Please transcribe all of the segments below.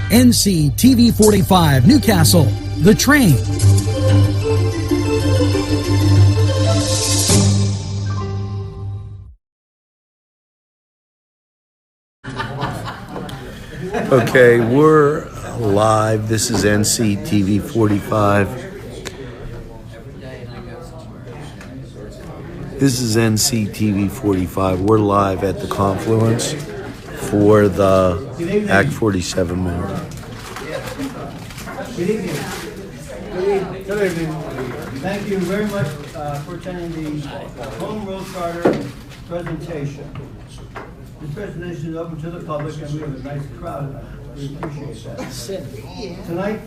NCTV45 Newcastle, The Train. Okay, we're live. This is NCTV45. This is NCTV45. We're live at the Confluence for the Act 47 movement. Good evening. Good evening. Thank you very much for attending the Home Rule Charter presentation. This presentation is open to the public and we have a nice crowd. We appreciate that. Tonight,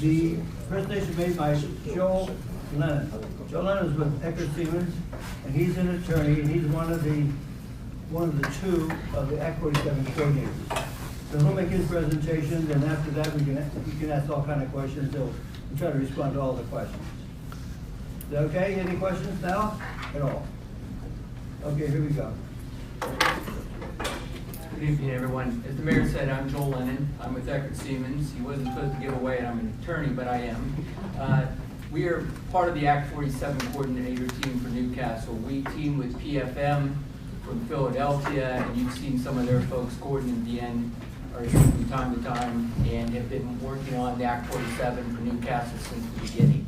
the presentation made by Joel Lennon. Joel Lennon is with Eckert Siemens, and he's an attorney, and he's one of the two of the Act 47 coordinators. So he'll make his presentation, and after that we can ask all kind of questions. We'll try to respond to all the questions. Is that okay? Any questions now at all? Okay, here we go. Good evening, everyone. As the mayor said, I'm Joel Lennon. I'm with Eckert Siemens. He wasn't supposed to give away I'm an attorney, but I am. We are part of the Act 47 coordinator team for Newcastle. We team with PFM from Philadelphia, and you've seen some of their folks, Gordon and Deanne, are here from time to time, and have been working on the Act 47 for Newcastle since the beginning.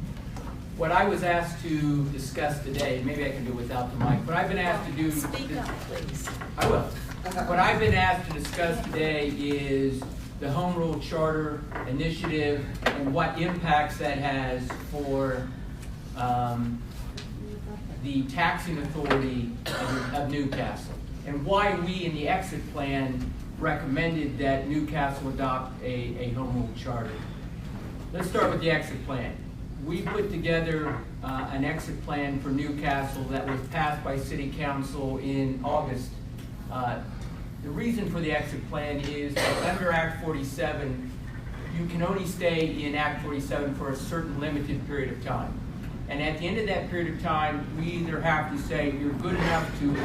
What I was asked to discuss today, maybe I can do it without the mic, but I've been asked to do... Speak up, please. I will. What I've been asked to discuss today is the Home Rule Charter initiative and what impacts that has for the taxing authority of Newcastle, and why we in the exit plan recommended that Newcastle adopt a Home Rule Charter. Let's start with the exit plan. We put together an exit plan for Newcastle that was passed by City Council in August. The reason for the exit plan is that under Act 47, you can only stay in Act 47 for a certain limited period of time. And at the end of that period of time, we either have to say you're good enough to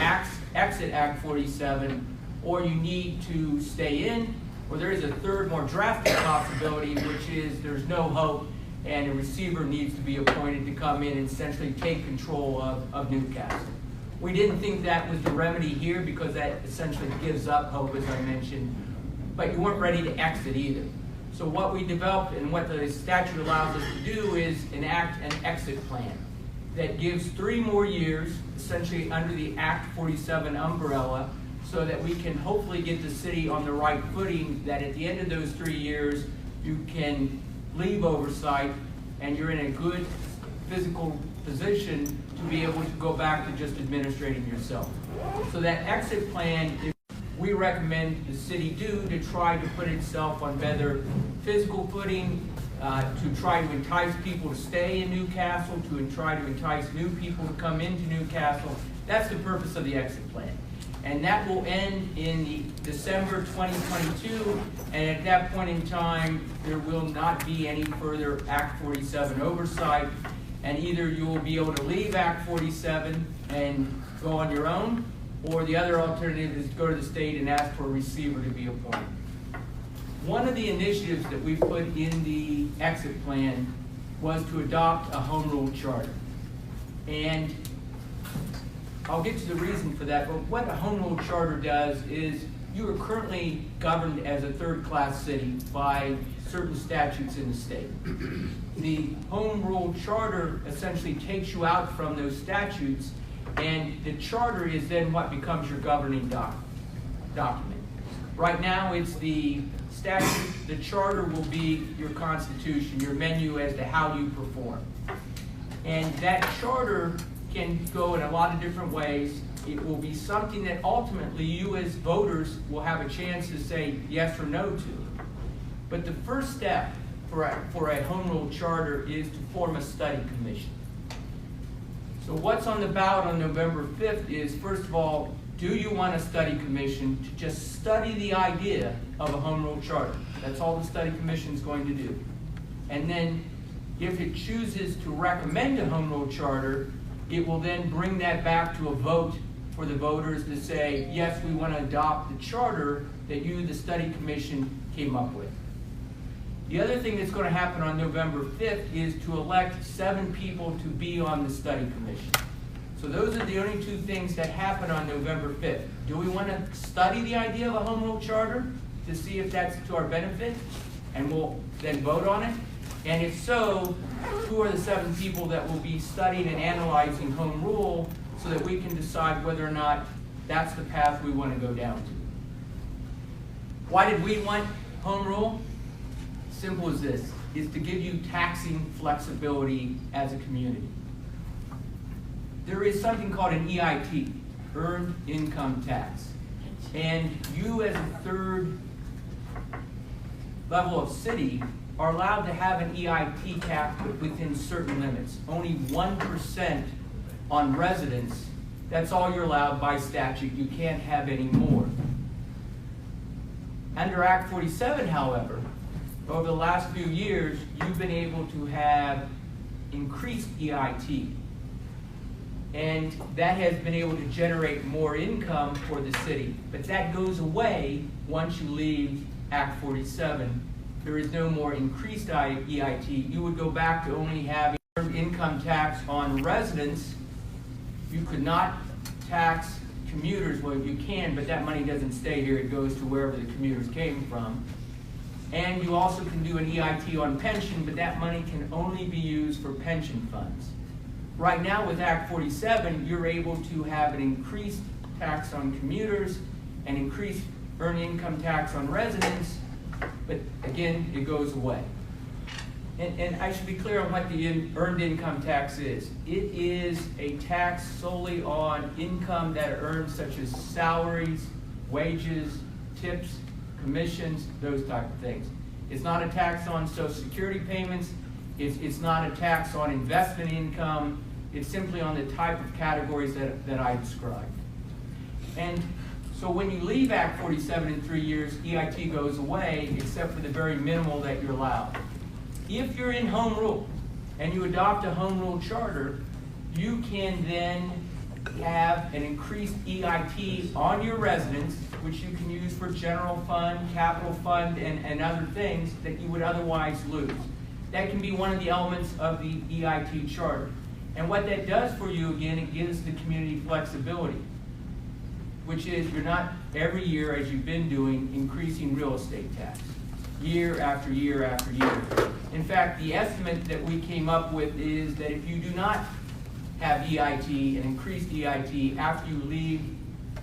exit Act 47, or you need to stay in, or there is a third, more drastic possibility, which is there's no hope and a receiver needs to be appointed to come in and essentially take control of Newcastle. We didn't think that was the remedy here because that essentially gives up hope, as I mentioned, but you weren't ready to exit either. So what we developed and what the statute allows us to do is enact an exit plan that gives 3 more years, essentially under the Act 47 umbrella, so that we can hopefully get the city on the right footing, that at the end of those 3 years, you can leave oversight and you're in a good physical position to be able to go back to just administrating yourself. So that exit plan, we recommend the city do to try to put itself on better physical footing, to try to entice people to stay in Newcastle, to try to entice new people to come into Newcastle. That's the purpose of the exit plan. And that will end in December 2022, and at that point in time, there will not be any further Act 47 oversight, and either you will be able to leave Act 47 and go on your own, or the other alternative is to go to the state and ask for a receiver to be appointed. One of the initiatives that we put in the exit plan was to adopt a Home Rule Charter. And I'll get to the reason for that, but what a Home Rule Charter does is you are currently governed as a third-class city by certain statutes in the state. The Home Rule Charter essentially takes you out from those statutes, and the charter is then what becomes your governing document. Right now, it's the statute. The charter will be your constitution, your menu as to how you perform. And that charter can go in a lot of different ways. It will be something that ultimately you as voters will have a chance to say yes or no to. But the first step for a Home Rule Charter is to form a study commission. So what's on the ballot on November 5th is, first of all, do you want a study commission to just study the idea of a Home Rule Charter? That's all the study commission is going to do. And then if it chooses to recommend a Home Rule Charter, it will then bring that back to a vote for the voters to say, yes, we want to adopt the charter that you, the study commission, came up with. The other thing that's going to happen on November 5th is to elect 7 people to be on the study commission. So those are the only 2 things that happen on November 5th. Do we want to study the idea of a home rule charter to see if that's to our benefit? And we'll then vote on it? And if so, who are the 7 people that will be studying and analyzing home rule so that we can decide whether or not that's the path we want to go down to? Why did we want home rule? Simple as this, is to give you taxing flexibility as a community. There is something called an EIT, Earned Income Tax. And you as a third level of city are allowed to have an EIT tax within certain limits. Only 1% on residents. That's all you're allowed by statute. You can't have any more. Under Act 47, however, over the last few years, you've been able to have increased EIT. And that has been able to generate more income for the city. But that goes away once you leave Act 47. There is no more increased EIT. You would go back to only having income tax on residents. You could not tax commuters. Well, you can, but that money doesn't stay here. It goes to wherever the commuters came from. And you also can do an EIT on pension, but that money can only be used for pension funds. Right now with Act 47, you're able to have an increased tax on commuters and increased earned income tax on residents, but again, it goes away. And I should be clear on what the earned income tax is. It is a tax solely on income that are earned, such as salaries, wages, tips, commissions, those type of things. It's not a tax on Social Security payments. It's not a tax on investment income. It's simply on the type of categories that I described. And so when you leave Act 47 in 3 years, EIT goes away, except for the very minimal that you're allowed. If you're in home rule and you adopt a home rule charter, you can then have an increased EIT on your residents, which you can use for general fund, capital fund, and other things that you would otherwise lose. That can be one of the elements of the EIT charter. And what that does for you, again, it gives the community flexibility, which is you're not every year, as you've been doing, increasing real estate tax, year after year after year. In fact, the estimate that we came up with is that if you do not have EIT and increased EIT after you leave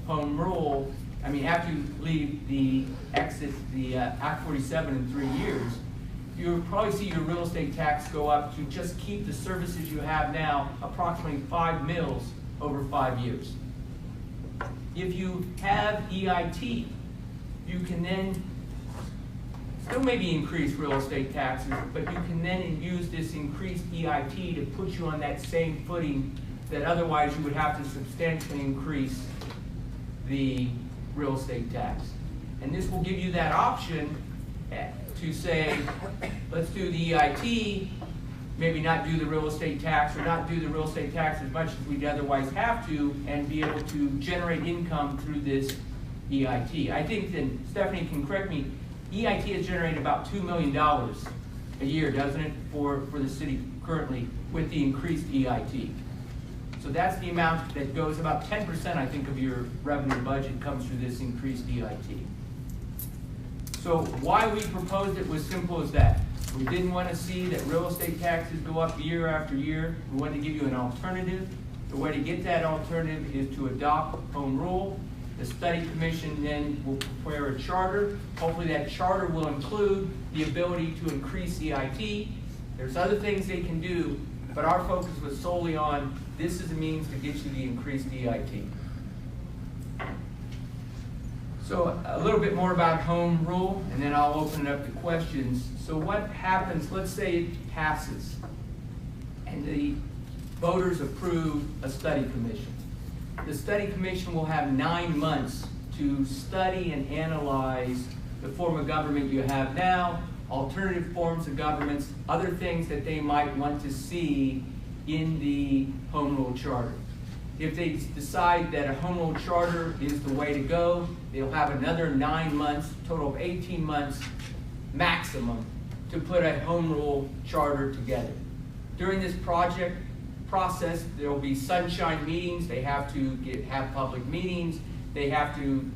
home rule, after you leave the Act 47 in 3 years, you'll probably see your real estate tax go up to just keep the services you have now, approximately 5 mils over 5 years. If you have EIT, you can then still maybe increase real estate taxes, but you can then use this increased EIT to put you on that same footing that otherwise you would have to substantially increase the real estate tax. And this will give you that option to say, let's do the EIT, maybe not do the real estate tax, or not do the real estate tax as much as we'd otherwise have to, and be able to generate income through this EIT. I think that Stephanie can correct me, EIT has generated about $2 million a year, doesn't it, for the city currently with the increased EIT. So that's the amount that goes, about 10%, I think, of your revenue budget comes through this increased EIT. So why we proposed it was simple as that. We didn't want to see that real estate taxes go up year after year. We wanted to give you an alternative. The way to get that alternative is to adopt home rule. The study commission then will prepare a charter. Hopefully that charter will include the ability to increase EIT. There's other things they can do, but our focus was solely on this is a means to get you the increased EIT. So a little bit more about home rule, and then I'll open it up to questions. So what happens, let's say it passes, and the voters approve a study commission. The study commission will have 9 months to study and analyze the form of government you have now, alternative forms of governments, other things that they might want to see in the home rule charter. If they decide that a home rule charter is the way to go, they'll have another 9 months, total of 18 months maximum, to put a home rule charter together. During this process, there will be sunshine meetings. They have to have public meetings. They have to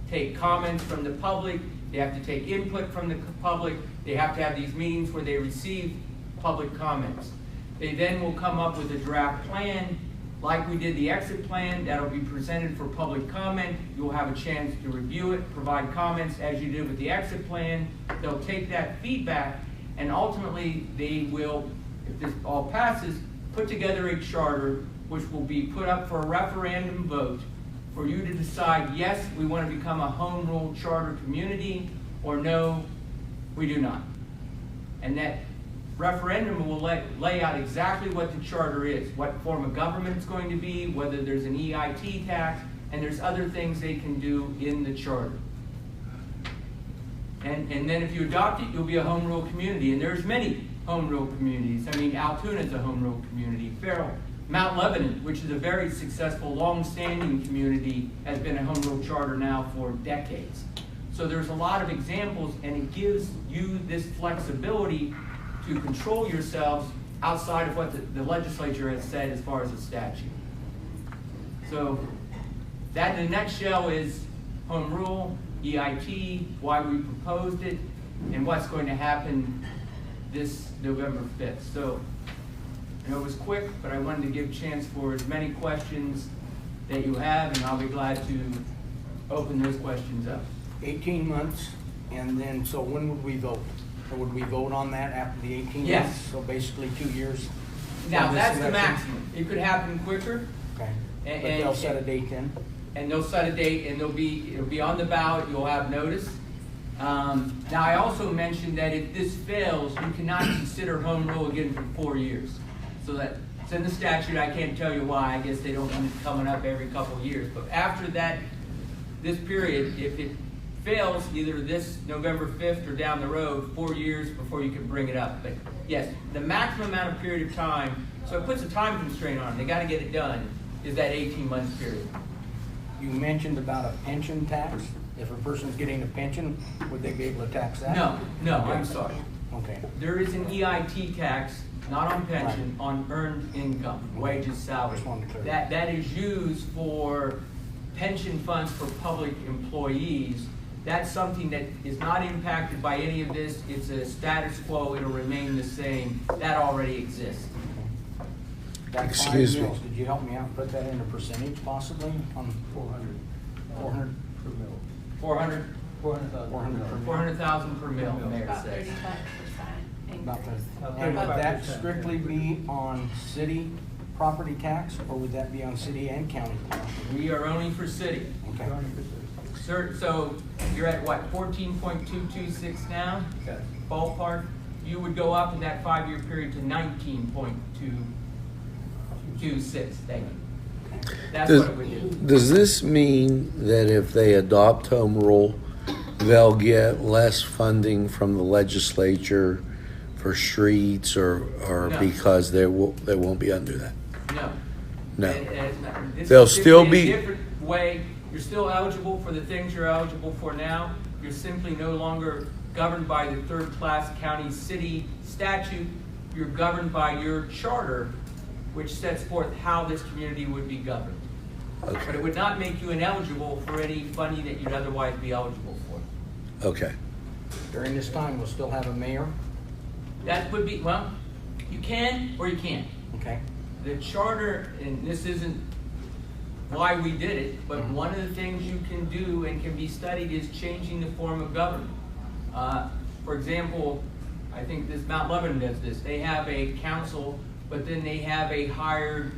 take comments from the public. They have to take input from the public. They have to have these meetings where they receive public comments. They then will come up with a draft plan, like we did the exit plan, that'll be presented for public comment. You'll have a chance to review it, provide comments as you did with the exit plan. They'll take that feedback, and ultimately they will, if this all passes, put together a charter which will be put up for a referendum vote for you to decide, yes, we want to become a home rule charter community, or no, we do not. And that referendum will lay out exactly what the charter is, what form of government it's going to be, whether there's an EIT tax, and there's other things they can do in the charter. And then if you adopt it, you'll be a home rule community, and there's many home rule communities. I mean, Altoona is a home rule community. Farrell, Mount Lebanon, which is a very successful, long-standing community, has been a home rule charter now for decades. So there's a lot of examples, and it gives you this flexibility to control yourselves outside of what the legislature has said as far as the statute. So that in a nutshell is home rule, EIT, why we proposed it, and what's going to happen this November 5th. So I know it was quick, but I wanted to give a chance for as many questions that you have, and I'll be glad to open those questions up. 18 months, and then, so when would we vote? Or would we vote on that after the 18 Yes. months? So basically 2 years? Now, from this that's the election? maximum. It could happen quicker. Okay, but And- they'll set a date then? And they'll set a date, and it'll be on the ballot. You'll have notice. Now, I also mentioned that if this fails, you cannot consider home rule again for 4 years. So that it's in the statute. I can't tell you why. I guess they don't want it coming up every couple of years. But after that, this period, if it fails either this November 5th or down the road, 4 years before you can bring it up. But yes, the maximum amount of period of time, so it puts a time constraint on it. They got to get it done, is that 18-month period. You mentioned about a pension tax. If a person's getting a pension, would they be able to tax that? No, I'm sorry. Okay, There is an EIT tax, not on pension, on earned income, wages, salary. Just wanted to clarify. That is used for pension funds for public employees. That's something that is not impacted by any of this. It's a status quo. It'll remain the same. That already exists. that Excuse 5 me. mils, did you help me out, put that in a percentage possibly on 400? 400? 400, 400 per mil? 400,000 per mil, the mayor About says. 35% About increase. the- And would that strictly be on city property tax, or would that be on city and county property? We are only for city. Okay. Sir, so you're at what, 14.226 now? Okay. Ballpark? You would go up in that 5-year period to 19.226, thank you. That's what it would do. Does this mean that if they adopt home rule, they'll get less funding from the legislature for streets or No. because they won't be under that? No. No. This They'll is still simply be- a different way. You're still eligible for the things you're eligible for now. You're simply no longer governed by the third-class county city statute. You're governed by your charter, which sets forth how this community would be governed. But it Okay, would not make you ineligible for any funding that you'd otherwise be eligible for. okay. During this time, we'll still have a mayor? That would be, well, you can or you can't. Okay. The charter, and this isn't why we did it, but one of the things you can do and can be studied is changing the form of government. For example, I think this Mount Lebanon does this. They have a council, but then they have a hired,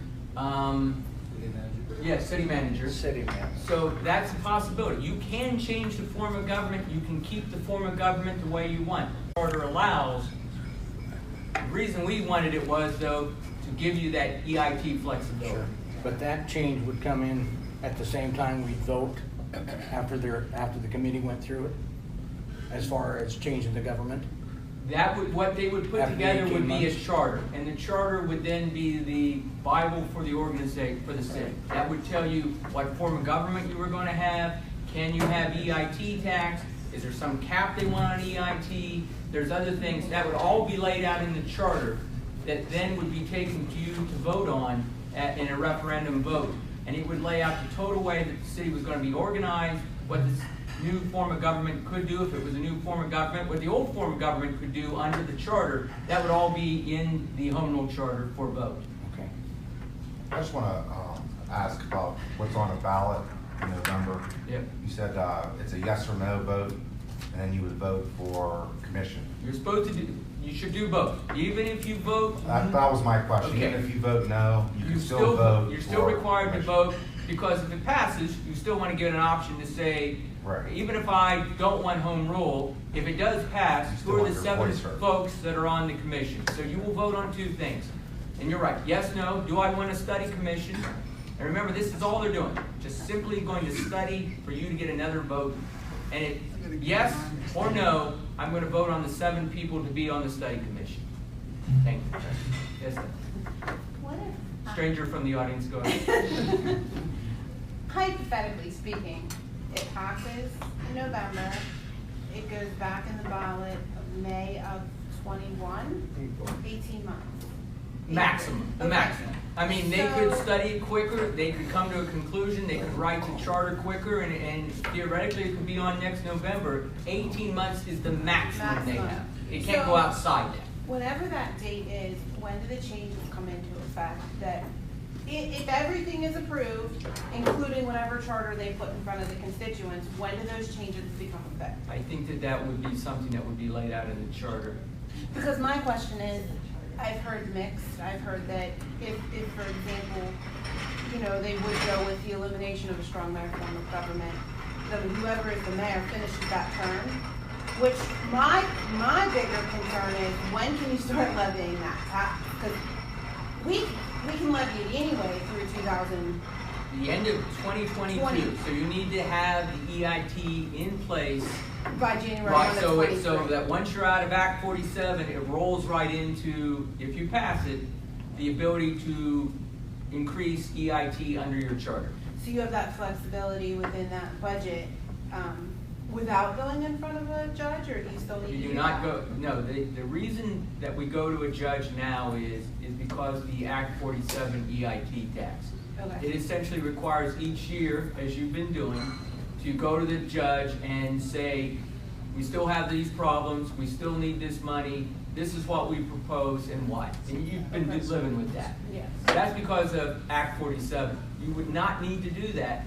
city manager. City manager. So that's a possibility. You can change the form of government. You can keep the form of government the way you want. The charter allows. The reason we wanted it was, though, to give you that EIT flexibility. Sure. But that change would come in at the same time we vote after the committee went through it, as far as changing the government? That would, what they would put After together 18 would be a months. charter, and the charter would then be the Bible for the organization, for the city. That would tell you what form of government you were gonna have, can you have EIT tax, is there some cap they want on EIT, there's other things, that would all be laid out in the charter that then would be taken to you to vote on in a referendum vote. And it would lay out the total way that the city was gonna be organized, what this new form of government could do if it was a new form of government, what the old form of government could do under the charter. That would all be in the home rule charter for vote. Okay. I just want to ask about what's on the ballot in November. Yep. You said it's a yes or no vote, and then you would vote for commission. You're supposed to do, you should do both. Even if you vote, That was my question. Okay. Even if you vote no, you you can still vote. you're still for required to commission. vote, because if it passes, you still want to get an option to say, Right. even if I don't want home rule, if it does pass, You still who are want the your 7 voice heard. folks that are on the commission? So you will vote on 2 things. And you're right, yes, no, do I want to study commission? And remember, this is all they're doing, just simply going to study for you to get another vote. And it, yes or no, I'm going to vote on the 7 people to be on the study commission. Thank you. Yes, sir. What if, Stranger from the audience, go ahead. hypothetically speaking, it passes in November, it goes back in the ballot of May of 21, 18 months. Maximum, the Okay. maximum. I mean, they could So- study it quicker, they could come to a conclusion, they could write the charter quicker, and theoretically, it could be on next November. 18 months is the maximum they have. It can't go So- outside that. Whenever that date is, when do the changes come into effect? That if everything is approved, including whatever charter they put in front of the constituents, when do those changes become effective? I think that that would be something that would be laid out in the charter. Because my question is, I've heard mixed, I've heard that if, for example, you know, they would go with the elimination of a strong mayor form of government, that whoever is the mayor finishes that term, which my bigger concern is, when can you start levying that tax? Because we can levy it anyway through 2000, The end of 2022, 20. so you need to have the EIT in place. by January Right, 1 of so 23. so that once you're out of Act 47, it rolls right into, if you pass it, the ability to increase EIT under your charter. So you have that flexibility within that budget, without going in front of a judge, or do you still need to You do do not that? go, no, the reason that we go to a judge now is because the Act 47 EIT tax. Okay. It essentially requires each year, as you've been doing, to go to the judge and say, we still have these problems, we still need this money, this is what we propose and why. And you've been Okay. living with that. Yes. That's because of Act 47. You would not need to do that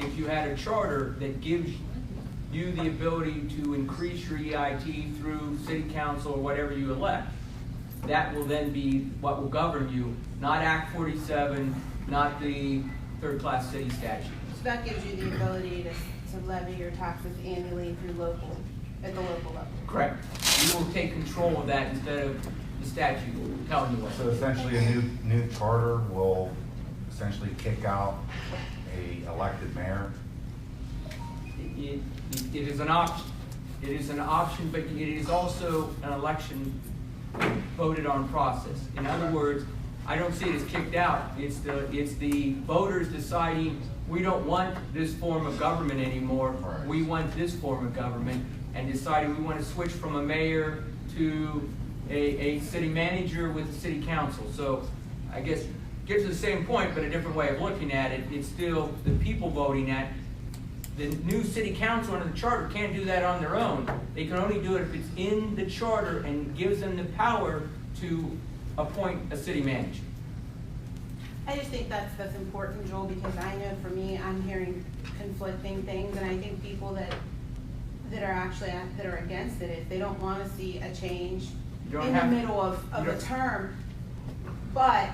if you had a charter that gives you the ability to increase your EIT through city council or whatever you elect. That will then be what will govern you, not Act 47, not the third-class city statute. So that gives you the ability to levy your taxes annually through at the local level. Correct. You will take control of that instead of the statute telling you what. So essentially, a new charter will essentially kick out a elected mayor. It is an option. It is an option, but it is also an election voted on process. In other words, I don't see it as kicked out. It's the voters deciding, we don't want this form of government anymore. Right. We want this form of government, and deciding we want to switch from a mayor to a city manager with a city council. So I guess gets to the same point, but a different way of looking at it. It's still the people voting at. The new city council under the charter can't do that on their own. They can only do it if it's in the charter and gives them the power to appoint a city manager. I just think that's important, Joel, because I know for me, I'm hearing conflicting things, and I think people that are against it, if they don't want to see a change You don't in the have- middle of you a don't- term, but,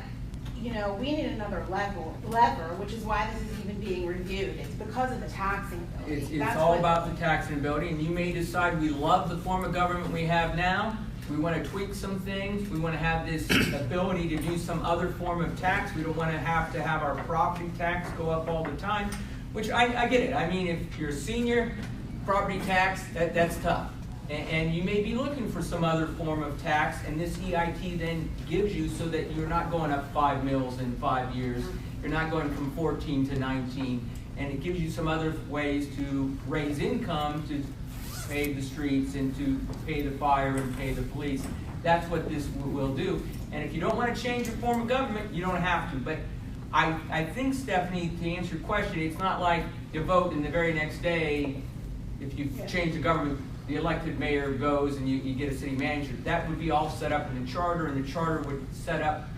you know, we need another lever, which is why this is even being reviewed. It's because of the taxing ability. It's That's all what- about the taxing ability, and you may decide we love the form of government we have now. We want to tweak some things. We want to have this ability to do some other form of tax. We don't want to have our property tax go up all the time, which I get it. I mean, if you're a senior, property tax, that's tough. And you may be looking for some other form of tax, and this EIT then gives you so that you're not going up 5 mils in 5 years. You're not going from 14 to 19, and it gives you some other ways to raise income to pave the streets and to pay the fire and pay the police. That's what this will do. And if you don't want to change your form of government, you don't have to. But I think, Stephanie, to answer your question, it's not like you vote and the very next day, if you change the government, the elected mayor goes and you get a city manager. That would be all set up in the charter, and the charter would set up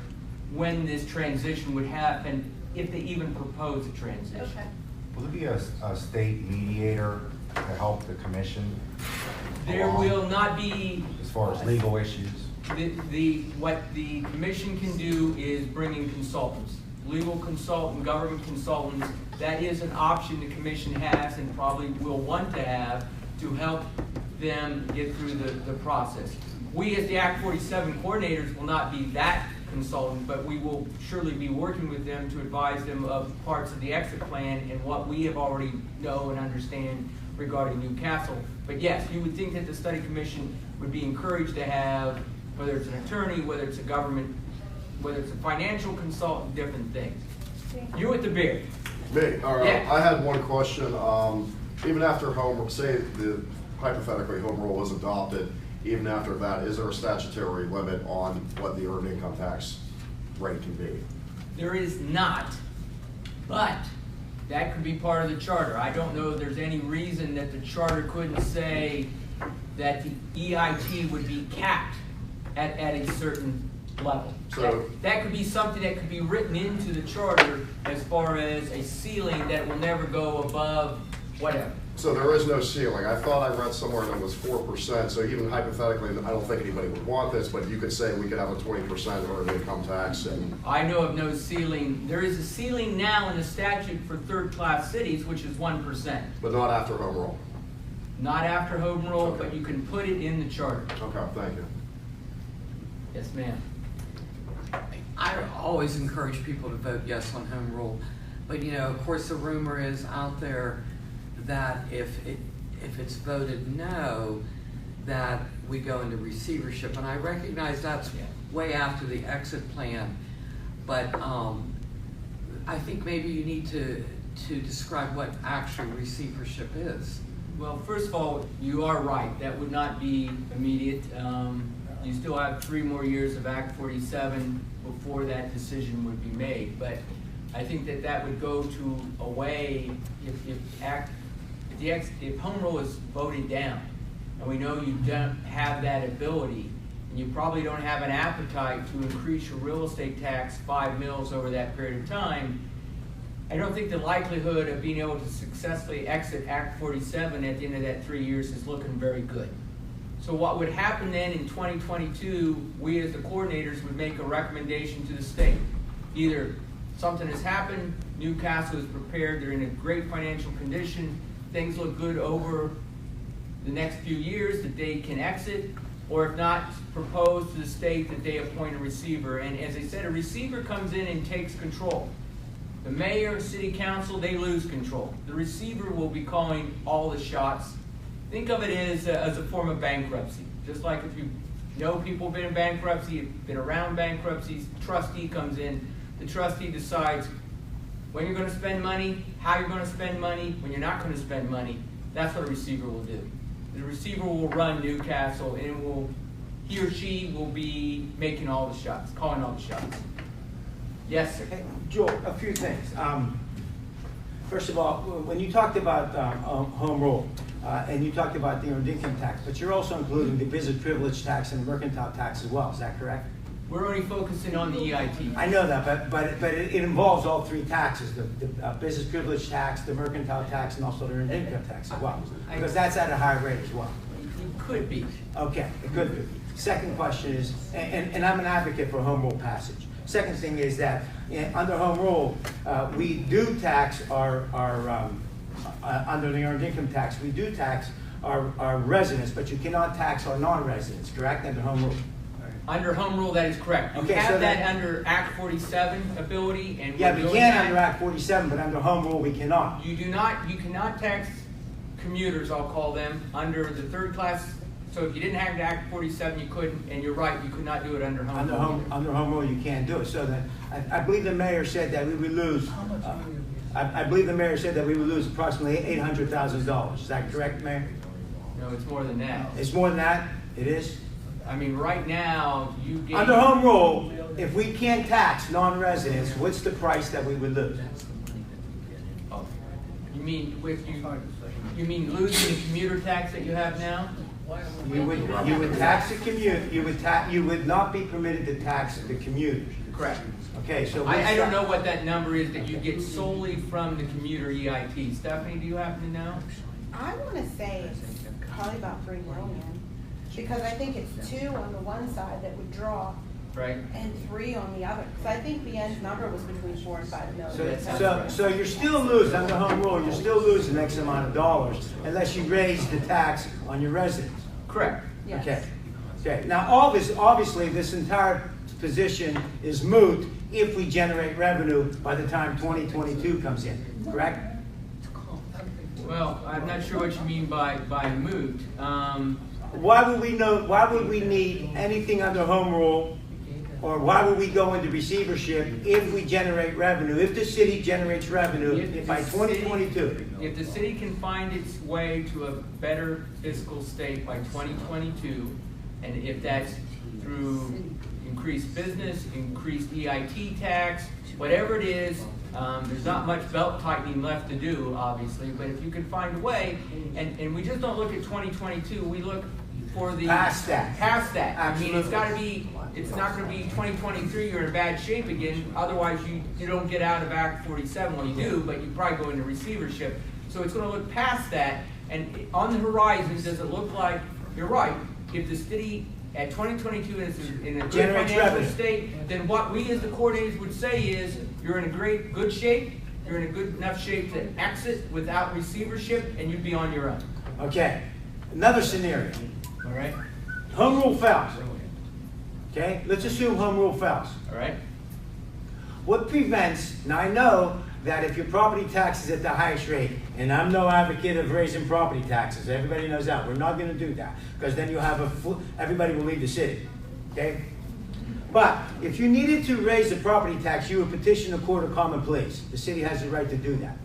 when this transition would happen, if they even propose a transition. Okay. Will there be a state mediator to help the commission? There along will not be. As far as legal issues? What the commission can do is bring in consultants, legal consultant, government consultants. That is an option the commission has and probably will want to have to help them get through the process. We as the Act 47 coordinators will not be that consultant, but we will surely be working with them to advise them of parts of the exit plan and what we have already know and understand regarding Newcastle. But yes, you would think that the study commission would be encouraged to have, whether it's an attorney, whether it's a government, whether it's a financial consultant, different things. You with the beard. Me, all right. Yeah. I had one question. Even after say hypothetically home rule was adopted, even after that, is there a statutory limit on what the earned income tax rate can be? There is not, but that could be part of the charter. I don't know if there's any reason that the charter couldn't say that the EIT would be capped at a certain level. So- that could be something that could be written into the charter as far as a ceiling that will never go above whatever. So there is no ceiling. I thought I read somewhere that it was 4%. So even hypothetically, I don't think anybody would want this, but you could say we could have a 20% earned income tax. And I know of no ceiling. There is a ceiling now in the statute for third-class cities, which is 1%. but not after home rule. Not after home rule, but you can put it in the charter. Okay, thank you. Yes, ma'am. I always encourage people to vote yes on home rule, but of course the rumor is out there that if it's voted no, that we go into receivership, and I recognize that's way after the exit plan, but I think maybe you need to describe what actually receivership is. Well, first of all, you are right. That would not be immediate. You still have 3 more years of Act 47 before that decision would be made. But I think that would go to a way if home rule is voted down, and we know you don't have that ability, and you probably don't have an appetite to increase your real estate tax 5 mils over that period of time, I don't think the likelihood of being able to successfully exit Act 47 at the end of that 3 years is looking very good. So what would happen then in 2022, we as the coordinators would make a recommendation to the state. Either something has happened, Newcastle is prepared, they're in a great financial condition, things look good over the next few years that they can exit, or if not, propose to the state that they appoint a receiver. And as I said, a receiver comes in and takes control. The mayor, city council, they lose control. The receiver will be calling all the shots. Think of it as a form of bankruptcy. Just like if you know people have been in bankruptcy, you've been around bankruptcies, trustee comes in, the trustee decides when you're going to spend money, how you're going to spend money, when you're not going to spend money. That's what a receiver will do. The receiver will run Newcastle, and he or she will be making all the shots, calling all the shots. Yes, sir. Hey, Joel, a few things. First of all, when you talked about home rule, and you talked about the earned income tax, but you're also including the business privilege tax and the mercantile tax as well, is that correct? We're only focusing on the EIT. I know that, but it involves all 3 taxes, the business privilege tax, the mercantile tax, and also the earned income tax as well, because that's at a higher rate as well. It could be. Okay, it could be. Second question is, and I'm an advocate for home rule passage. Second thing is that under home rule, we do tax our under the earned income tax, we do tax our residents, but you cannot tax our non-residents, correct, under home rule? Under home rule, that is correct. You Okay, have so that then- under Act 47 ability, and Yeah, we're we doing can that. under Act 47, but under home rule, we cannot. You cannot tax commuters, I'll call them, under the third class So if you didn't have Act 47, you couldn't, and you're right, you could not do it under home rule. Under home rule, you can't do it. So then, I believe the mayor said that we would lose, I believe the mayor said that we would lose approximately $800,000. Is that correct, Mayor? No, it's more than that. It's more than that? It is? I mean, right now, you get. Under home rule, if we can't tax non-residents, what's the price that we would lose? Oh, you mean you mean losing the commuter tax that you have now? You would tax the commute, you would not be permitted to tax the commuters. Correct. Okay, so. I don't know what that number is that you get solely from the commuter EIT. Stephanie, do you happen to know? I wanna say it's probably about 3 million, because I think it's 2 on the one side that would draw, Right? and 3 on the other. Because I think the end number was between 4 and 5 million. So you're still losing, under home rule, you're still losing X amount of dollars unless you raise the tax on your residents. Correct. Yes. Okay. Okay. Now, obviously, this entire position is moot if we generate revenue by the time 2022 comes in, correct? Well, I'm not sure what you mean by moot. Why would we need anything under home rule, or why would we go into receivership if we generate revenue, if the city generates revenue by 2022? If the city can find its way to a better fiscal state by 2022, and if that's through increased business, increased EIT tax, whatever it is, there's not much belt tightening left to do, obviously, but if you can find a way, and we just don't look at 2022, we look for the Past that. Past that. I mean, it's Absolutely. got to be. It's not going to be 2023. You're in bad shape again. Otherwise, you don't get out of Act 47. Well, you do, but you probably go into receivership. So it's going to look past that. And on the horizon, does it look like you're right? If the city at 2022 is in a good Generates financial revenue. state, then what we as the coordinators would say is you're in a good shape. You're in a good enough shape to exit without receivership, and you'd be on your own. Okay. Another scenario. All right. Home rule fails. Okay, let's assume home rule fails. All right. What prevents, now I know that if your property tax is at the highest rate, and I'm no advocate of raising property taxes, everybody knows that, we're not gonna do that, because then you'll have everybody will leave the city, okay? But if you needed to raise the property tax, you would petition the Court of Common Pleas. The city has the right to do that.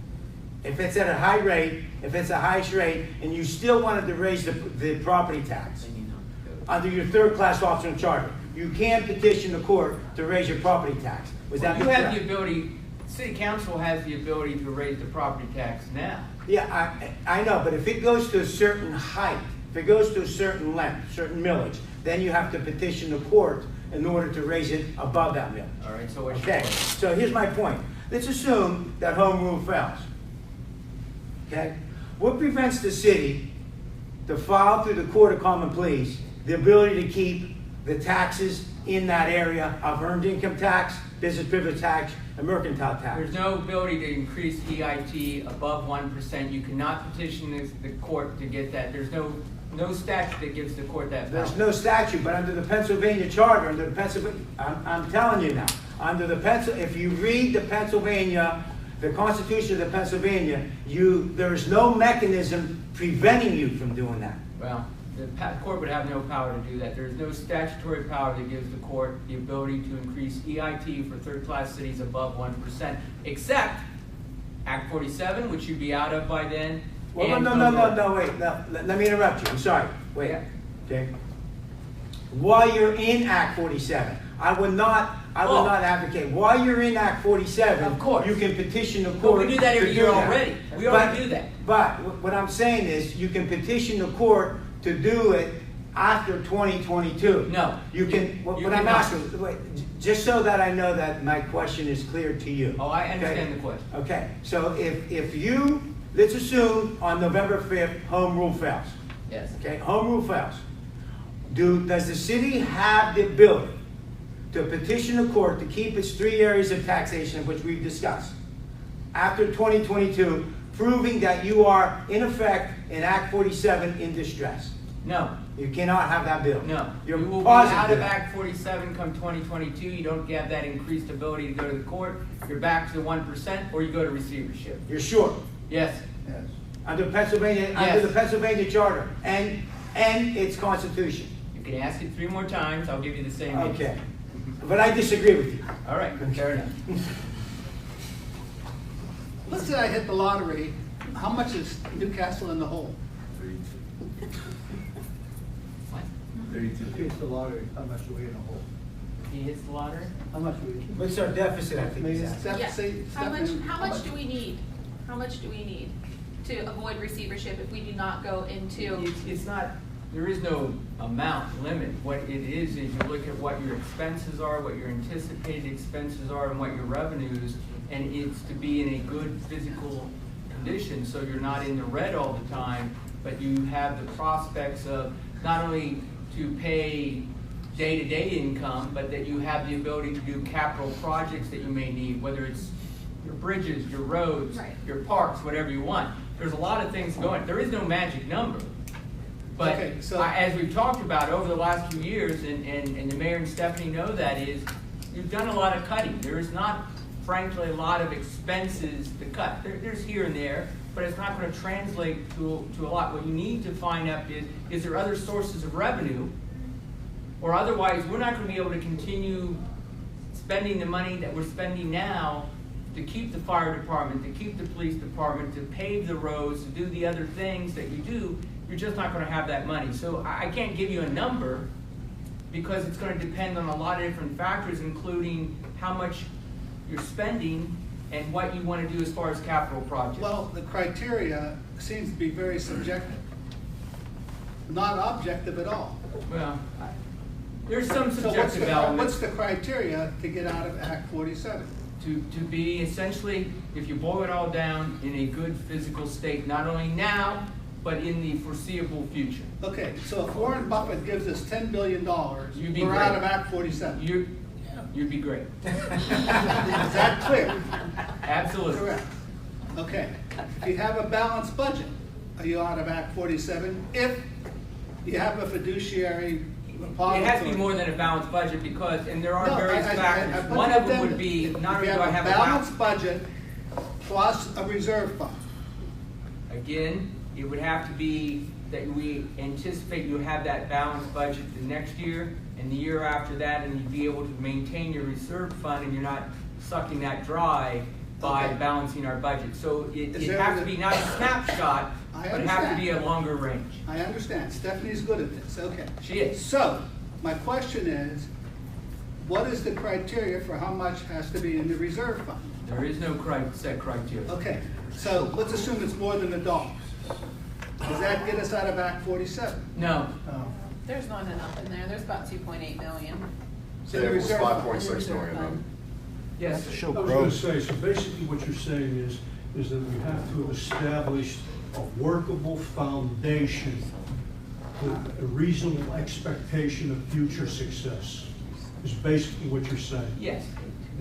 If it's at a high rate, if it's the highest rate, and you still wanted to raise the property tax under your third-class officer charter, you can petition the court to raise your property tax. Was that You have correct? the ability, city council has the ability to raise the property tax now. Yeah, I know, but if it goes to a certain height, if it goes to a certain length, certain millage, then you have to petition the court in order to raise it above that millage. All right, so what's your Okay, point? so here's my point. Let's assume that home rule fails. Okay? What prevents the city to file through the Court of Common Pleas the ability to keep the taxes in that area of earned income tax, business privilege tax, and mercantile tax? There's no ability to increase EIT above 1%. You cannot petition the court to get that. There's no statute that gives the court that power. There's no statute, but under the Pennsylvania charter, under the Pennsylvania, I'm telling you now, under the if you read the Pennsylvania, the Constitution of the Pennsylvania, there's no mechanism preventing you from doing that. Well, the court would have no power to do that. There's no statutory power that gives the court the ability to increase EIT for third-class cities above 1%, except Act 47, which you'd be out of by then. Well, and no, wait, no, let me interrupt you, I'm sorry, wait, Yeah. okay? While you're in Act 47, I would not advocate, while you're in Act 47, Of course. you can petition the But court. we do that every to year that. already. We already do that. But what I'm saying is, you can petition the court to do it after 2022. No. You can, what You I'm cannot. asking, wait, just so that I know that my question is clear to you. Oh, I understand okay? the question. Okay, so if you, let's assume on November 5th, home rule fails. Yes. Okay, home rule fails. Does the city have the ability to petition the court to keep its 3 areas of taxation, which we've discussed, after 2022, proving that you are, in effect, in Act 47 in distress? No. You cannot have that bill. No. You're You will be positive out of that. Act 47 come 2022. You don't get that increased ability to go to the court. You're back to the 1%, or you go to receivership. You're sure? Yes. Under Pennsylvania, Yes. under the Pennsylvania charter, and and its constitution. You can ask it 3 more times, I'll give you the same answer. Okay. But I disagree with you. All right, fair enough. Let's say I hit the lottery, how much is Newcastle in the hole? If it's the lottery, how much are we in a hole? He hits the lottery? How much are we? What's our deficit, I think he's Millions. asking? Deficit- How much deficit- do we need? How much do we need to avoid receivership if we do not go into? It's not, there is no amount limit. What it is you look at what your expenses are, what your anticipated expenses are, and what your revenues, and it's to be in a good physical condition, so you're not in the red all the time, but you have the prospects of not only to pay day-to-day income, but that you have the ability to do capital projects that you may need, whether it's your bridges, your roads, Right. your parks, whatever you want. There's a lot of things going. There is no magic number. But Okay, so- as we've talked about over the last few years, and the mayor and Stephanie know that, is you've done a lot of cutting. There is not, frankly, a lot of expenses to cut. There's here and there, but it's not going to translate to a lot. What you need to find out is there other sources of revenue, or otherwise we're not going to be able to continue spending the money that we're spending now to keep the fire department, to keep the police department, to pave the roads, to do the other things that you do. You're just not going to have that money. So I can't give you a number because it's going to depend on a lot of different factors, including how much you're spending and what you want to do as far as capital projects. Well, the criteria seems to be very subjective, not objective at all. Well, there's some So subjective what's elements. the criteria to get out of Act 47? To be essentially, if you boil it all down, in a good physical state, not only now, but in the foreseeable future. Okay, so if Warren Buffett gives us $10 billion, You'd be we're out great. of Act 47. You'd be great. Is that clear? Absolutely. Correct. Okay. If you have a balanced budget, are you out of Act 47? If you have a fiduciary It has to be more than a balanced budget because, and there are No, various I factors. put One it of them down. would be, not If only you do I have a balanced budget plus a reserve fund. Again, it would have to be that we anticipate you'll have that balanced budget the next year and the year after that, and you'd be able to maintain your reserve fund and you're not sucking that dry by Okay. balancing our budget. So it Is there has to a- be not a snapshot, I but it has to understand. be a longer range. I understand. Stephanie's good at this. Okay. She is. So, my question is, what is the criteria for how much has to be in the reserve fund? There is no set criteria. Okay, so let's assume it's more than $1. Does that get us out of Act 47? No. There's not enough in there, there's about 2.8 million. Say it was 5.6 million then. Yes. I was going to say, so basically what you're saying is that we have to establish a workable foundation with a reasonable expectation of future success, is basically what you're saying. Yes.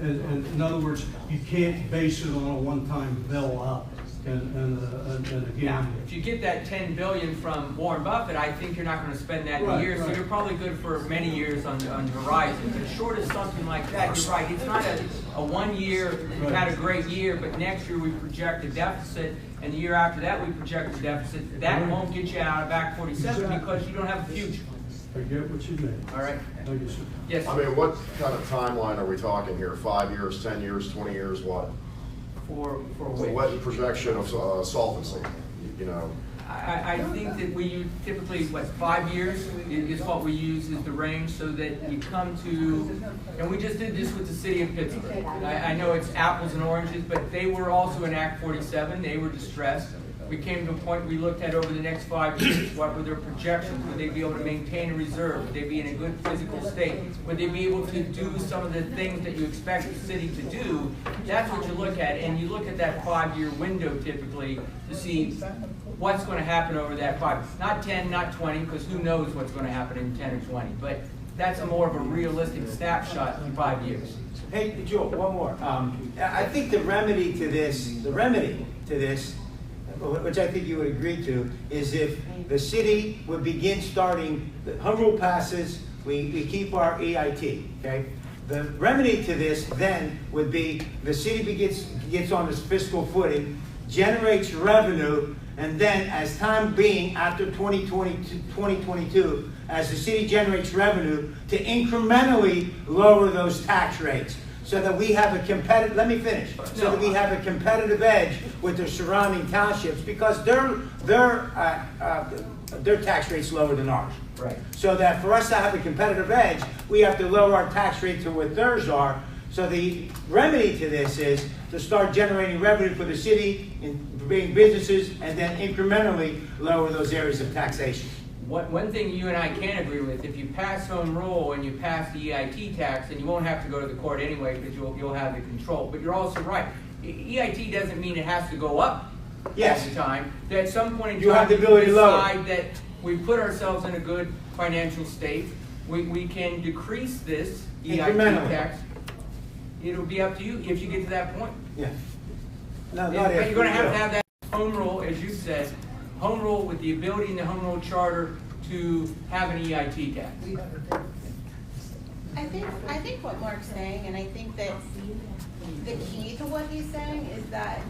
And in other words, you can't base it on a one-time bailout. And Now, again, if you get that 10 billion from Warren Buffett, I think you're not going to spend that in a Right, year, so right. you're probably good for many years on the horizon. But short of something like that, you're right. It's not a 1 year, we've had a great year, but next year we project a deficit, and the year after that we project a deficit. That won't get you out of Act 47 because you don't have a future. I get what you mean. All right? Thank you, sir. Yes. I mean, what kind of timeline are we talking here? 5 years, 10 years, 20 years, what? For What which? projection of solvency, you know? I think that we use typically, 5 years is what we use as the range, so that you come to, and we just did this with the city of Pittsburgh. I know it's apples and oranges, but they were also in Act 47, they were distressed. We came to a point, we looked at over the next 5 years, what were their projections? Would they be able to maintain a reserve? Would they be in a good physical state? Would they be able to do some of the things that you expect the city to do? That's what you look at, and you look at that 5-year window typically to see what's going to happen over that 5. Not 10, not 20, because who knows what's going to happen in 10 or 20. But that's a more of a realistic snapshot in 5 years. Hey, Joe, one more. I think the remedy to this, which I think you would agree to, is if the city would begin starting, the home rule passes, we keep our EIT, okay? The remedy to this then would be the city gets on this fiscal footing, generates revenue, And then as time being, after 2022, as the city generates revenue, to incrementally lower those tax rates so that we have a competitive, let me finish, so that we have a competitive edge with the surrounding townships because their tax rate's lower than ours. Right. So that for us to have a competitive edge, we have to lower our tax rate to what theirs are. So the remedy to this is to start generating revenue for the city and bring businesses and then incrementally lower those areas of taxation. One thing you and I can agree with, if you pass home rule and you pass the EIT tax, then you won't have to go to the court anyway because you'll have the control. But you're also right. EIT doesn't mean it has to go up all the time. At some point in time, you have the ability to lower. Decide that we put ourselves in a good financial state. We can decrease this EIT tax. It'll be up to you if you get to that point. Yeah. No, But you're going to have that home rule, as you said, home rule with the ability in the home rule charter to have an EIT tax. I think what Mark's saying, and I think that the key to what he's saying is that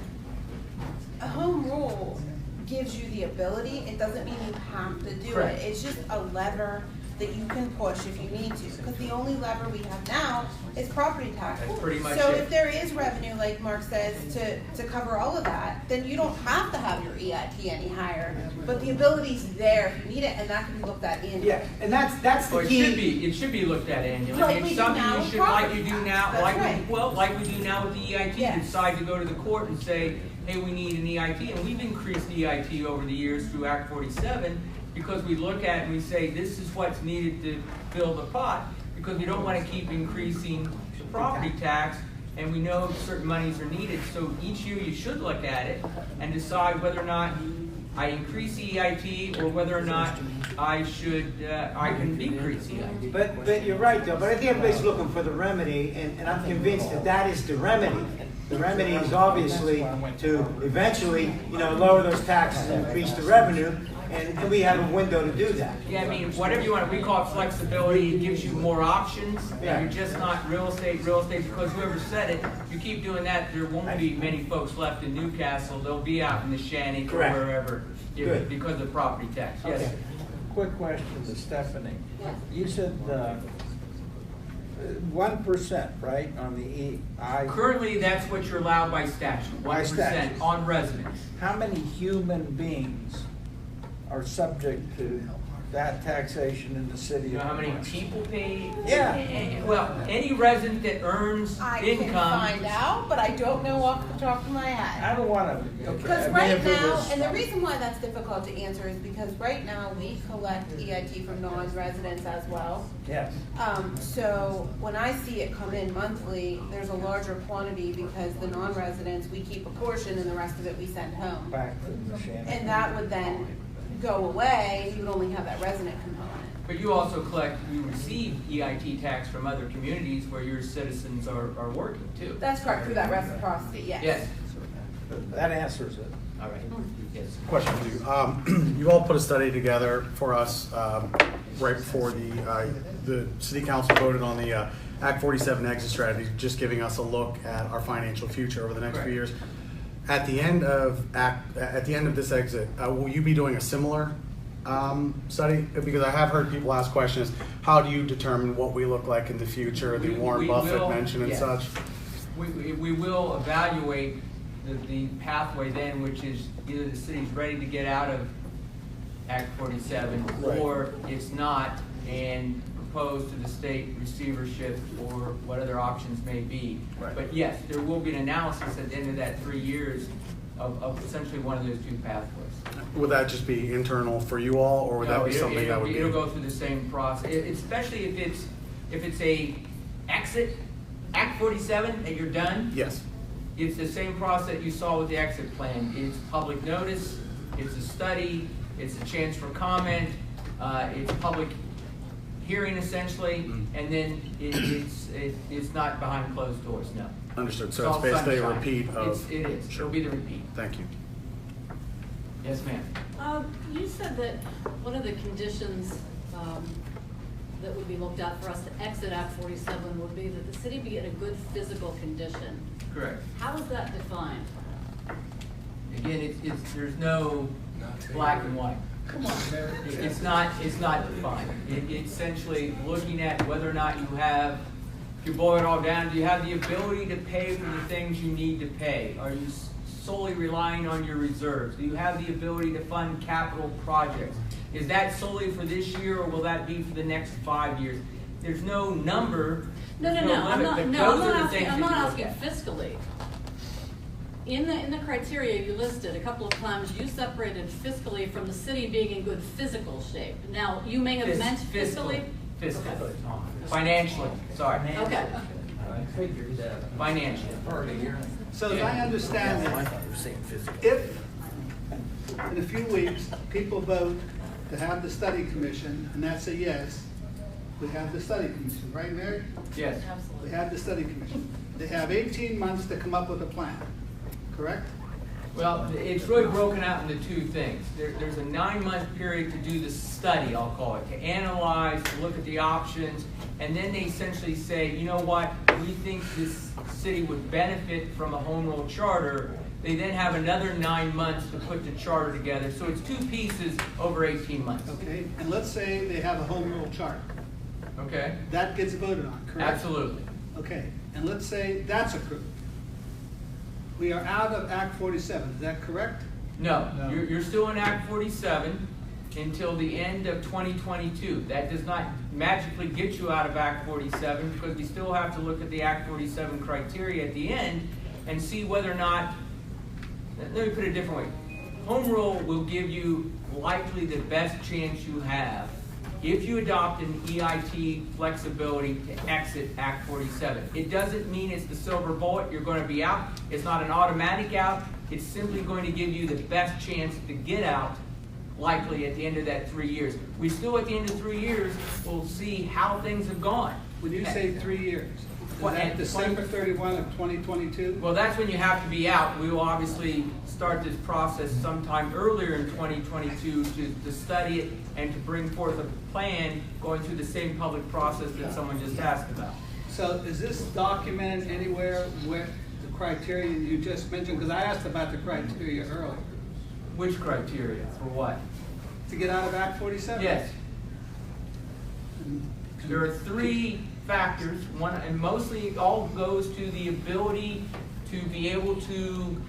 a home rule gives you the ability. It doesn't mean you have to do Correct. it. It's just a lever that you can push if you need to. Because the only lever we have now is property tax. That's pretty much so it. if there is revenue, like Mark says, to cover all of that, then you don't have to have your EIT any higher. But the ability's there if you need it, and that can be looked at annually. Yeah, and that's the key. It should be looked at annually. Like It's we do something now you with should, like property you do tax. now, That's like right. like we do now with the EIT, Yeah. decide to go to the court and say, hey, we need an EIT, and we've increased the EIT over the years through Act 47 because we look at it and we say, this is what's needed to fill the pot, because we don't want to keep increasing the property tax, and we know certain monies are needed, so each year you should look at it and decide whether or not I increase the EIT or whether or not I can decrease the EIT. But you're right, though. But I think everybody's looking for the remedy, and I'm convinced that is the remedy. The remedy is obviously to eventually, lower those taxes and increase the revenue, and we have a window to do that. Yeah, I mean, whatever you want, we call it flexibility. It gives you more options. Yeah. And you're just not real estate, because whoever said it, you keep doing that, there won't be many folks left in Newcastle. They'll be out in the Shannon or Correct. wherever Good. because of property tax. Yes. Okay. Quick question to Stephanie. You said 1%, right, on the EI? Currently, that's what you're allowed by statute, By 1% statute. on residents. How many human beings are subject to that taxation in the city? You know how many people pay? Yeah. Well, any resident that earns I income. can find out, but I don't know off the top of my head. I don't want to. Because right now, and the reason why that's difficult to answer is because right now we collect EIT from non-residents as well. Yes. So when I see it come in monthly, there's a larger quantity because the non-residents, we keep a portion and the rest of it we send home. Back to the Shannon. And that would then go away, you would only have that resident component. But you also you receive EIT tax from other communities where your citizens are working too. That's correct, through that reciprocity, yes. Yes. That answers it. All right. Yes. Question for you. You all put a study together for us right before the city council voted on the Act 47 exit strategy, just giving us a look at our financial future over the next few years. At the end of this exit, will you be doing a similar study? Because I have heard people ask questions, how do you determine what we look like in the future, the Warren Buffett mention and such? We will evaluate the pathway then, which is either the city's ready to get out of Act 47 or it's not, and propose to the state receivership or what other options may be. Right. But yes, there will be an analysis at the end of that 3 years of essentially one of those two pathways. Would that just be internal for you all, or would that be something that would be? It'll go through the same process, especially if it's a exit, Act 47, and you're done. Yes. It's the same process you saw with the exit plan. It's public notice, it's a study, it's a chance for comment, it's public hearing essentially, and then it's not behind closed doors, no. Understood. So all it's basically sunshine. a repeat of. It is. Sure. It'll be the repeat. Thank you. Yes, ma'am. You said that one of the conditions that would be looked at for us to exit Act 47 would be that the city be in a good physical condition. Correct. How is that defined? Again, there's no black and white. Come on, Mayor. It's not defined. It's essentially looking at whether or not you have, if you boil it all down, do you have the ability to pay for the things you need to pay? Are you solely relying on your reserves? Do you have the ability to fund capital projects? Is that solely for this year, or will that be for the next 5 years? There's no number. No, there's I'm limit, not, but those are the things I'm that not you asking look at. fiscally. In the criteria you listed a couple of times, you separated fiscally from the city being in good physical shape. Now, you may have meant fiscally? Fiscally. Okay. Financially, sorry. Okay. Financially. So as I understand it, if in a few weeks, people vote to have the study commission, and that's a yes, we have the study commission, right, Mary? Yes. We have the study commission. They have 18 months to come up with a plan, correct? Well, it's really broken out into two things. There's a 9-month period to do the study, I'll call it, to analyze, to look at the options, and then they essentially say, you know what, we think this city would benefit from a home rule charter. They then have another 9 months to put the charter together. So it's 2 pieces over 18 months. Okay, and let's say they have a home rule chart. Okay? That gets voted on, correct? Absolutely. Okay, and let's say that's approved. We are out of Act 47, is that correct? No, you're still in Act 47 until the end of 2022. That does not magically get you out of Act 47 because we still have to look at the Act 47 criteria at the end and see whether or not, let me put it a different way. Home rule will give you likely the best chance you have if you adopt an EIT flexibility to exit Act 47. It doesn't mean it's the silver bullet, you're going to be out. It's not an automatic out. It's simply going to give you the best chance to get out, likely at the end of that 3 years. We still, at the end of 3 years, will see how things have gone. When you say 3 years, is Well, that and December 31 of 2022? Well, that's when you have to be out. We will obviously start this process sometime earlier in 2022 to study it and to bring forth a plan going through the same public process that someone just asked about. So is this documented anywhere where the criteria you just mentioned? Because I asked about the criteria earlier. Which criteria? For what? To get out of Act 47? Yes. There are 3 factors, one, and mostly it all goes to the ability to be able to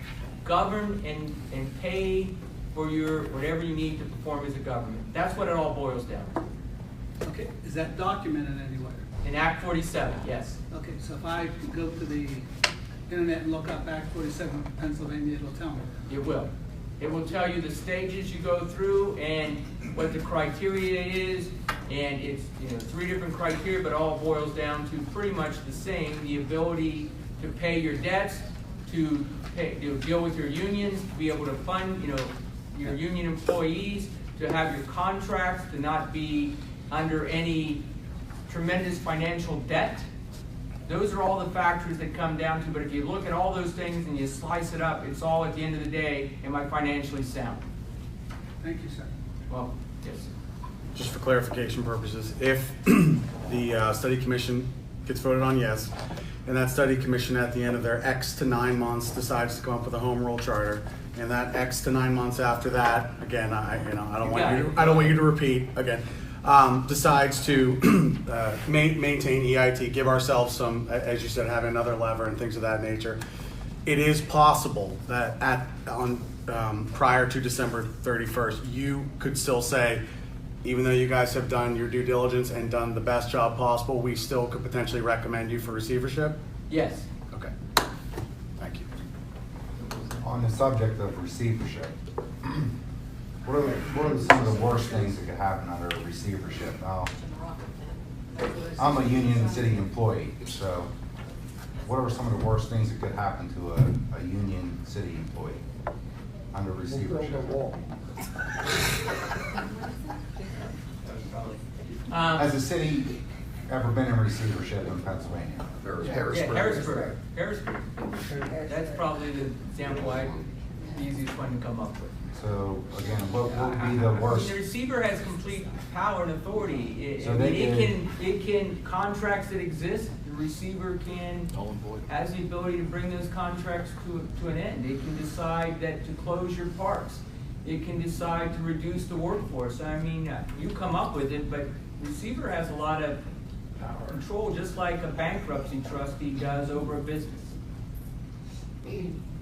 govern and pay for your whatever you need to perform as a government. That's what it all boils down to. Okay, is that documented anywhere? In Act 47, yes. Okay, so if I go to the internet and look up Act 47 in Pennsylvania, it'll tell me. It will. It will tell you the stages you go through and what the criteria is, and it's 3 different criteria, but all boils down to pretty much the same: the ability to pay your debts, to deal with your unions, to be able to fund your union employees, to have your contracts, to not be under any tremendous financial debt. Those are all the factors that come down to, but if you look at all those things and you slice it up, it's all at the end of the day, am I financially sound? Thank you, sir. Well, yes. Just for clarification purposes, if the study commission gets voted on yes, and that study commission at the end of their X to 9 months decides to come up with a home rule charter, and that X to 9 months after that, again, I don't want you to repeat again, decides to maintain EIT, give ourselves some, as you said, have another lever and things of that nature. It is possible that prior to December 31st, you could still say, even though you guys have done your due diligence and done the best job possible, we still could potentially recommend you for receivership? Yes. Okay. Thank you. On the subject of receivership, what are some of the worst things that could happen under a receivership? Now, I'm a union city employee, so what are some of the worst things that could happen to a union city employee under receivership? Has the city ever been in receivership in Pennsylvania? Harrisburg. That's probably the example the easiest one to come up with. So again, what would be the worst? The receiver has complete power and authority. So it can contracts that exist. The receiver has the ability to bring those contracts to an end. It can decide that to close your parks. It can decide to reduce the workforce. I mean, you come up with it, but receiver has a lot of control, just like a bankruptcy trustee does over a business.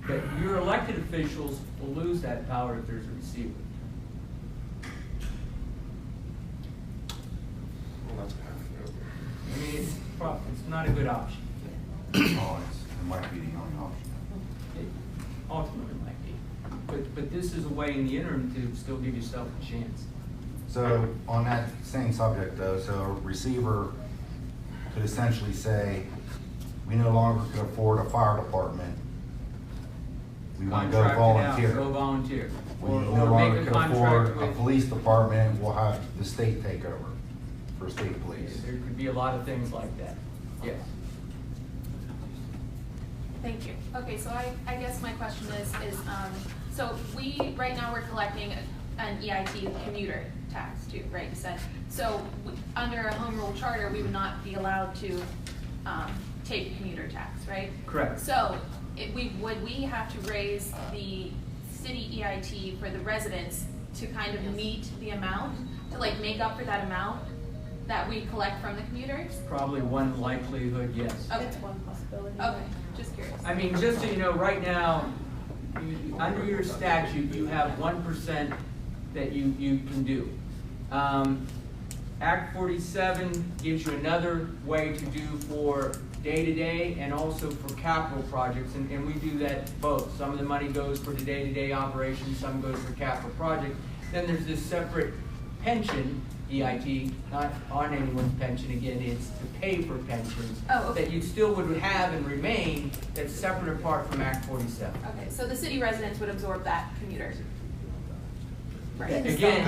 But your elected officials will lose that power if there's a receiver. I mean, it's not a good option. Oh, it might be the only option. It ultimately might be. But this is a way in the interim to still give yourself a chance. So on that same subject though, so a receiver could essentially say, we no longer can afford a fire department. We want to go Contract it out, volunteer. Go volunteer. We Or no longer make a can afford contract a with. police department, we'll have the state take over for state police. There could be a lot of things like that. Yes. Thank you. Okay, so I guess my question is, so right now we're collecting an EIT commuter tax too, right? You said, so under a home rule charter, we would not be allowed to take commuter tax, right? Correct. So would we have to raise the city EIT for the residents to kind of meet the amount, to like make up for that amount that we collect from the commuters? Probably one likelihood, yes. Okay. It's one possibility. Okay, just curious. I mean, just so you know, right now, under your statute, you have 1% that you can do. Act 47 gives you another way to do for day-to-day and also for capital projects, and we do that both. Some of the money goes for the day-to-day operations, some goes for capital projects. Then there's this separate pension, EIT, not on anyone's pension, again, it's to pay for pensions, that you still would have and remain, that's separate apart from Act 47. Okay, so the city residents would absorb that commuter? Right. Again,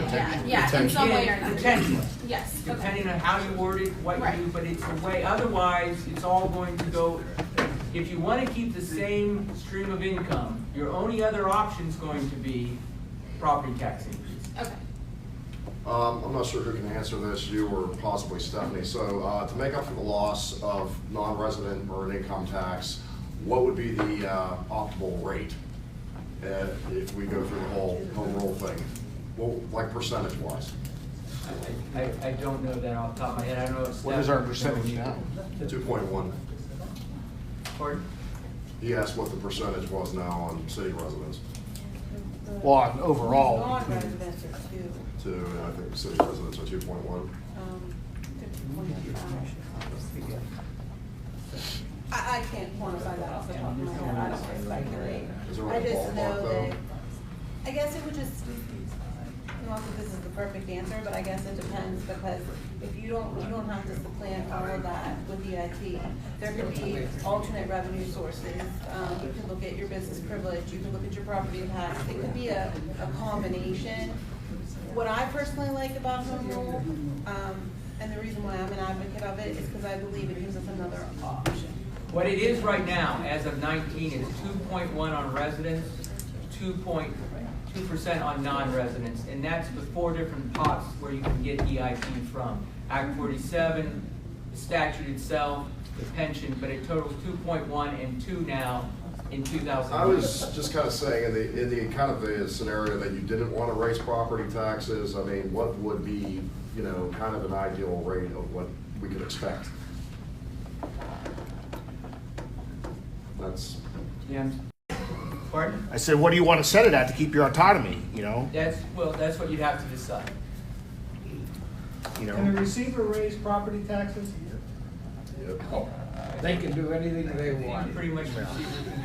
in some way or another. Potentially. Yes. Okay. Depending on how you word it, what you do, but it's a way, otherwise, it's all going to go, if you want to keep the same stream of income, your only other option is going to be property tax increase. Okay. I'm not sure who can answer this, you or possibly Stephanie. So to make up for the loss of non-resident earned income tax, what would be the optimal rate if we go through the whole home rule thing? Well, like percentage-wise? I don't know that off the top of my head. I don't know if What is our percentage now? 2.1. Pardon? He asked what the percentage was now on city residents. Well, overall. Non-residents are two. And I think city residents are 2.1. I can't quantify that off the top of my head, I don't want to speculate. Is there I a just ballpark, know though? that, I guess it would just, not that this is the perfect answer, but I guess it depends, because if you don't have to supplant all of that with EIT, there could be alternate revenue sources. You could look at your business privilege, you could look at your property tax, it could be a combination. What I personally like about home rule, and the reason why I'm an advocate of it, is because I believe it gives us another option. What it is right now, as of 19, is 2.1 on residents, 2.2% on non-residents, and that's the 4 different pots where you can get EIT from. Act 47, the statute itself, the pension, but it totals 2.1 and 2 now in 2000. I was just kind of saying, in the kind of the scenario that you didn't want to raise property taxes, I mean, what would be, you know, kind of an ideal rate of what we could expect? That's. Yeah. Pardon? I said, what do you want to set it at to keep your autonomy, you know? That's what you'd have to decide. You know? Can a receiver raise property taxes? They can do anything they You want. pretty much can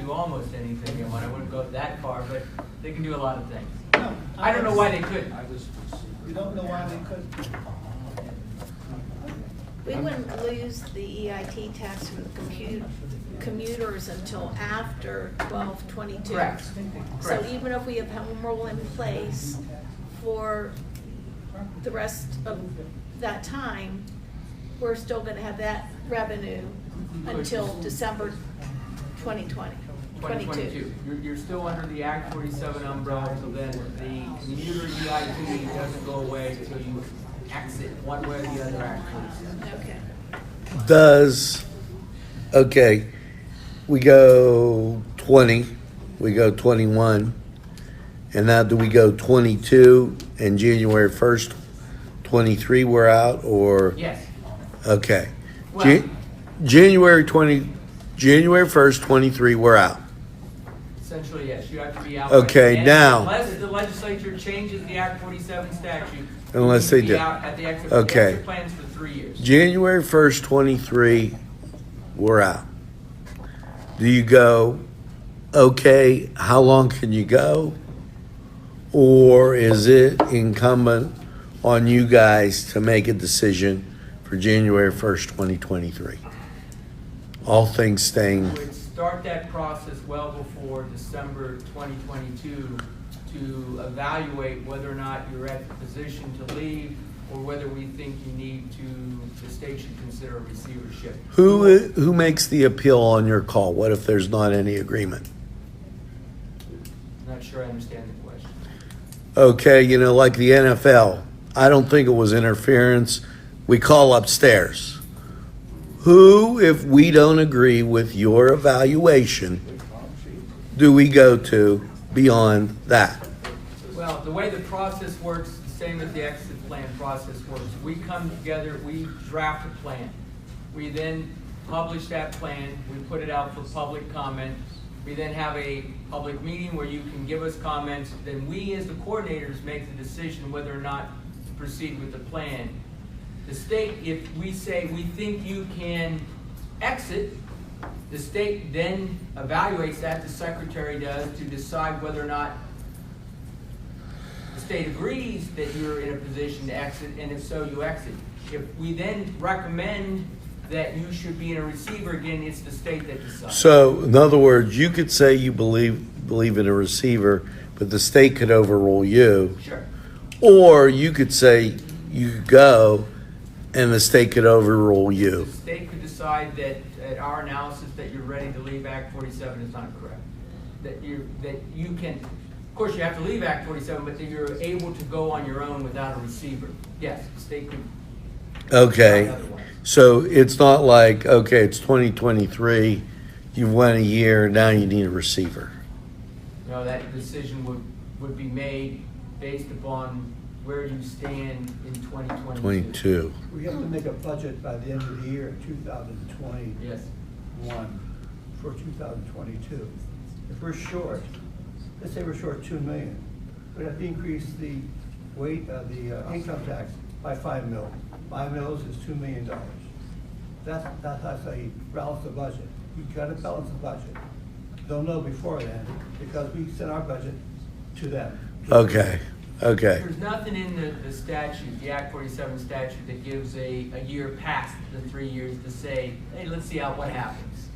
do almost anything they want. I wouldn't go that far, but they can do a lot of things. No. I don't know why they couldn't. You don't know why they couldn't? We wouldn't lose the EIT tax from the commuters until after 12/22. Correct. So even if we have home rule in place for the rest of that time, we're still gonna have that revenue until December 2020. 2022. You're still under the Act 47 umbrella until then. The commuter EIT doesn't go away until you exit one way or the other Act 47. Okay. Does Okay, we go 20, we go 21, and now do we go 22 and January 1st, 23 we're out, or? Yes. Okay. Well- January 1st, 23 we're out. Essentially, yes, you have to be out. Okay, and now- Unless the legislature changes the Act 47 statute. Unless you they can do. be out at the exit, Okay. exit plans for 3 years. January 1st, 23 we're out. Do you go, okay, how long can you go? Or is it incumbent on you guys to make a decision for January 1st, 2023? All things staying, We'd start that process well before December 2022 to evaluate whether or not you're at the position to leave or whether we think you need to, the state should consider a receivership. who makes the appeal on your call? What if there's not any agreement? I'm not sure I understand the question. Okay, you know, like the NFL, I don't think it was interference. We call upstairs. Who, if we don't agree with your evaluation, do we go to beyond that? Well, the way the process works, the same as the exit plan process works. We come together, we draft a plan. We then publish that plan, we put it out for public comment. We then have a public meeting where you can give us comments. Then we, as the coordinators, make the decision whether or not to proceed with the plan. The state, if we say we think you can exit, the state then evaluates that, the secretary does, to decide whether or not the state agrees that you're in a position to exit, and if so, you exit. If we then recommend that you should be in a receiver, again, it's the state that decides. So, in other words, you could say you believe in a receiver, but the state could overrule you. Sure. Or you could say you go, and the state could overrule you. The state could decide that, at our analysis, that you're ready to leave Act 47 is not correct. That you can, of course, you have to leave Act 47, but that you're able to go on your own without a receiver. Yes, the state could. Okay. decide otherwise. So it's not like, okay, it's 2023, you've went a year, now you need a receiver. No, that decision would be made based upon where you stand in 2022. 22. We have to make a budget by the end of the year, 2021. Yes. For 2022. If we're short, let's say we're short $2 million, we have to increase the weight of the income tax by $5 million. $5 million is $2 million. That's how you balance the budget. You've got to balance the budget. They'll know before then because we send our budget to them. Okay. There's nothing in the statute, the Act 47 statute, that gives a year past the 3 years to say, hey, let's see what happens.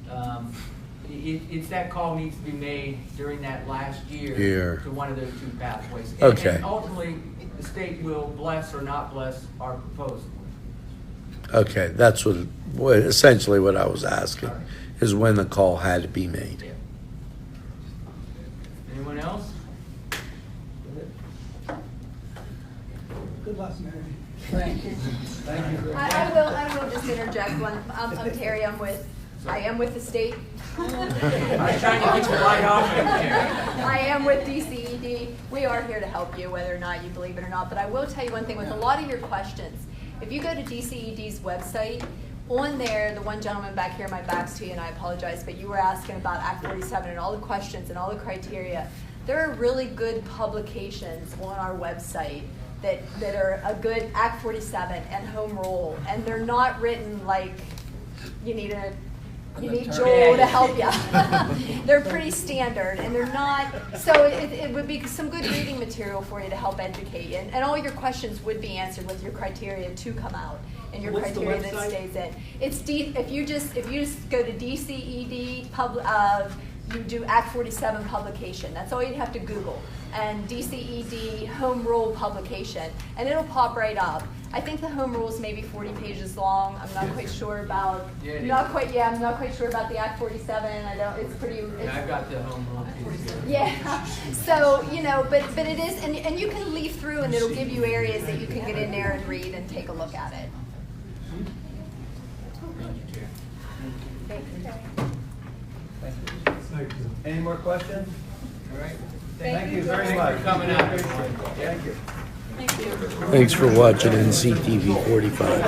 It's that call needs to be made during that last year to one of those two pathways. Okay. And ultimately, the state will bless or not bless our proposal. Okay, that's essentially what I was asking, is when the call had to be made. Yeah. Anyone else? Good luck, Mary. Thank you. Thank you. I will just interject one. I'm Terry. I am with the state. I'm trying to get you right off of here. I am with DCED. We are here to help you, whether or not you believe it or not. But I will tell you one thing with a lot of your questions. If you go to DCED's website, on there, the one gentleman back here, my back's to you, and I apologize, but you were asking about Act 47 and all the questions and all the criteria. There are really good publications on our website that are a good Act 47 and Home Rule, and they're not written like you need Joel to help you. They're pretty standard, and they're not, so it would be some good reading material for you to help educate you, and all your questions would be answered with your criteria to come out, and your What's the criteria that website? stays in. It's if you just go to DCED you do Act 47 publication. That's all you'd have to Google. And DCED Home Rule publication. And it'll pop right up. I think the Home Rule is maybe 40 pages long. I'm not quite sure about, I'm not quite sure about the Act 47. It's pretty. I've got the Home Rule piece here. Yeah, so, but it is, and you can leaf through and it'll give you areas that you can get in there and read and take a look at it. Thank you, Chair. Thank you. Thank you. Any more questions? All right. Thank you very very much. for coming out. Thank you. Thank you. Thanks for watching NCTV 45.